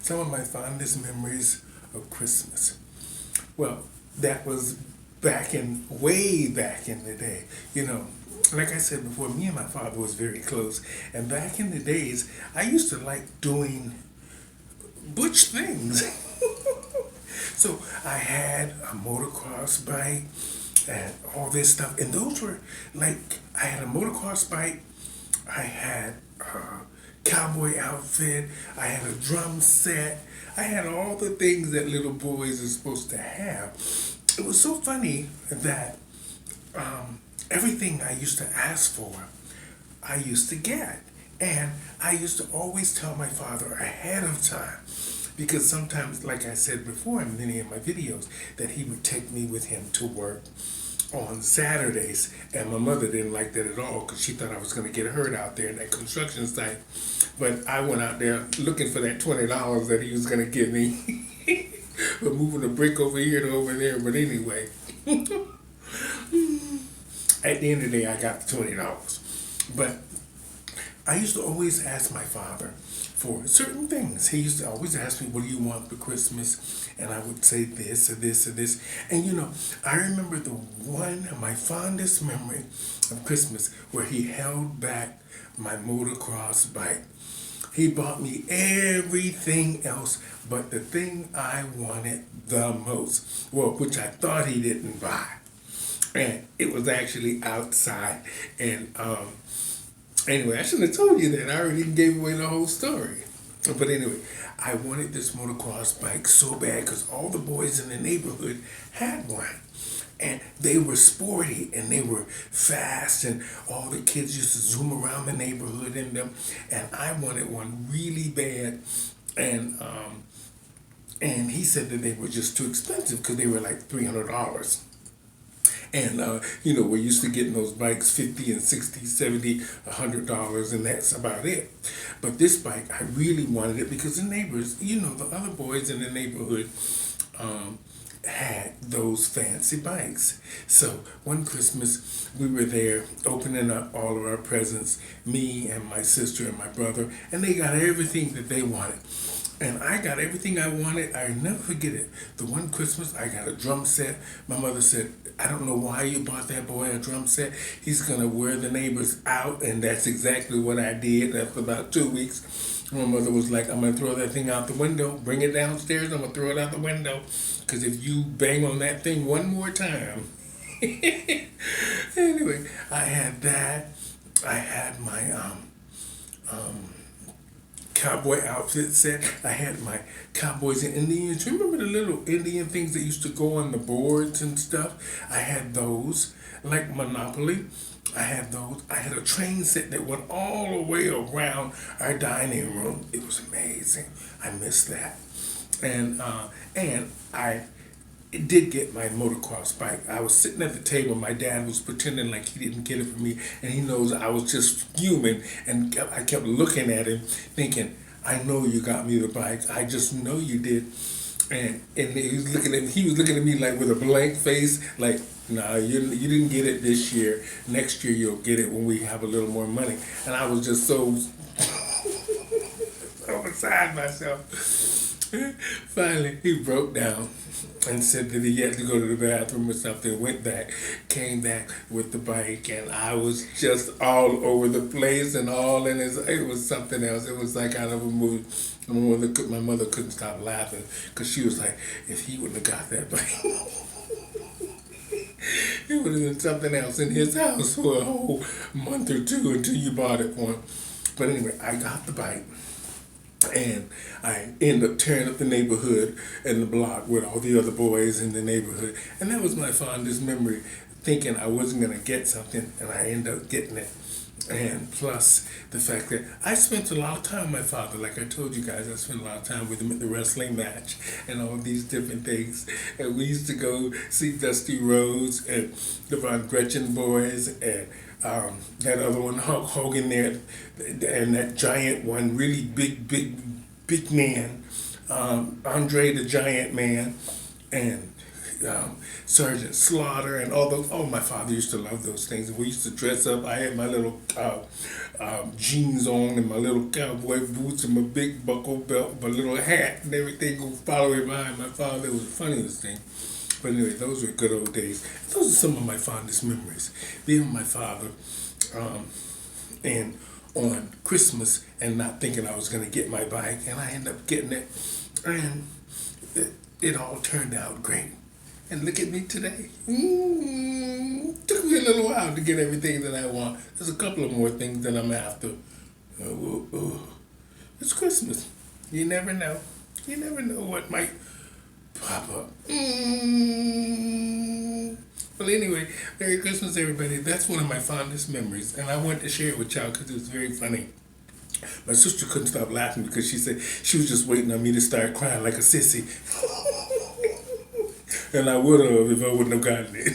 Some of my fondest memories of Christmas. Well, that was way back in the day. You know, like I said before, me and my father was very close. And back in the days, I used to like doing butch things. So I had a motocross bike and all this stuff. And those were like, I had a motocross bike, I had a cowboy outfit, I had a drum set, I had all the things that little boys are supposed to have. It was so funny that everything I used to ask for, I used to get. And I used to always tell my father ahead of time because sometimes, like I said before in many of my videos, that he would take me with him to work on Saturdays, and my mother didn't like that at all because she thought I was going to get hurt out there in that construction site. But I went out there looking for that $20 that he was going to give me, for moving a brick over here to over there. But anyway, at the end of the day, I got the $20. But I used to always ask my father for certain things. He used to always ask me, "What do you want for Christmas?" And I would say this or this or this. And you know, I remember my fondest memory of Christmas where he held back my motocross bike. He bought me everything else but the thing I wanted the most. Well, which I thought he didn't buy. And it was actually outside. And anyway, I shouldn't have told you that. I already gave away the whole story. But anyway, I wanted this motocross bike so bad because all the boys in the neighborhood had one. And they were sporty and they were fast, and all the kids used to zoom around the neighborhood in them. And I wanted one really bad. And and he said that they were just too expensive because they were like $300. And you know, we're used to getting those bikes 50 and 60, 70, $100, and that's about it. But this bike, I really wanted it because the neighbors, you know, the other boys in the neighborhood um, had those fancy bikes. So one Christmas, we were there opening up all of our presents, me and my sister and my brother, and they got everything that they wanted. And I got everything I wanted. I never forget it. The one Christmas, I got a drum set. My mother said, "I don't know why you bought that boy a drum set. He's going to wear the neighbors out." And that's exactly what I did. After about 2 weeks, my mother was like, "I'm going to throw that thing out the window. Bring it downstairs. I'm going to throw it out the window. Because if you bang on that thing one more time." Anyway, I had that. I had my cowboy outfit set. I had my cowboys and Indians. You remember the little Indian things that used to go on the boards and stuff? I had those, like Monopoly. I had those. I had a train set that went all the way around our dining room. It was amazing. I missed that. And I did get my motocross bike. I was sitting at the table. My dad was pretending like he didn't get it for me, and he knows I was just fuming. And I kept looking at him, thinking, "I know you got me the bike. I just know you did." And he was looking at me. He was looking at me like with a blank face, like, "Nah, you didn't get it this year. Next year you'll get it when we have a little more money." And I was just so so beside myself. Finally, he broke down and said that he had to go to the bathroom or something. Went back, came back with the bike, and I was just all over the place and all in his. It was something else. It was like out of a movie. My mother couldn't stop laughing because she was like, "If he wouldn't have got that bike, it would have been something else in his house for a whole month or two until you bought it for him." But anyway, I got the bike. And I ended up tearing up the neighborhood and the block with all the other boys in the neighborhood. And that was my fondest memory, thinking I wasn't going to get something, and I ended up getting it. And plus the fact that I spent a lot of time with my father. Like I told you guys, I spent a lot of time with him at the wrestling match and all these different things. And we used to go see Dusty Rhodes and the Von Gretchen boys and that other one, Hulk Hogan there, and that giant one, really big man, Andre the Giant Man. And Sergeant Slaughter and all those. Oh, my father used to love those things. We used to dress up. I had my little jeans on and my little cowboy boots and my big buckle belt, my little hat and everything go following behind my father. It was the funniest thing. But anyway, those were good old days. Those are some of my fondest memories. Being with my father, and on Christmas and not thinking I was going to get my bike, and I ended up getting it, and it all turned out great. And look at me today. Took me a little while to get everything that I want. There's a couple of more things that I'm after. It's Christmas. You never know. You never know what might pop up. Well, anyway, Merry Christmas, everybody. That's one of my fondest memories, and I wanted to share it with y'all because it was very funny. My sister couldn't stop laughing because she said she was just waiting on me to start crying like a sissy. And I would have if I wouldn't have gotten it.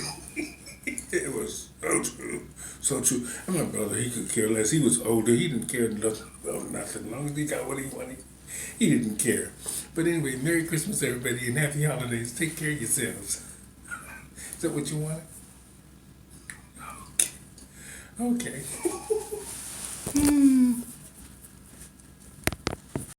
It was so true. So true. And my brother, he could care less. He was older. He didn't care nothing about nothing. As long as he got what he wanted, he didn't care. But anyway, Merry Christmas, everybody, and Happy Holidays. Take care of yourselves. Is that what you wanted? Okay. Okay.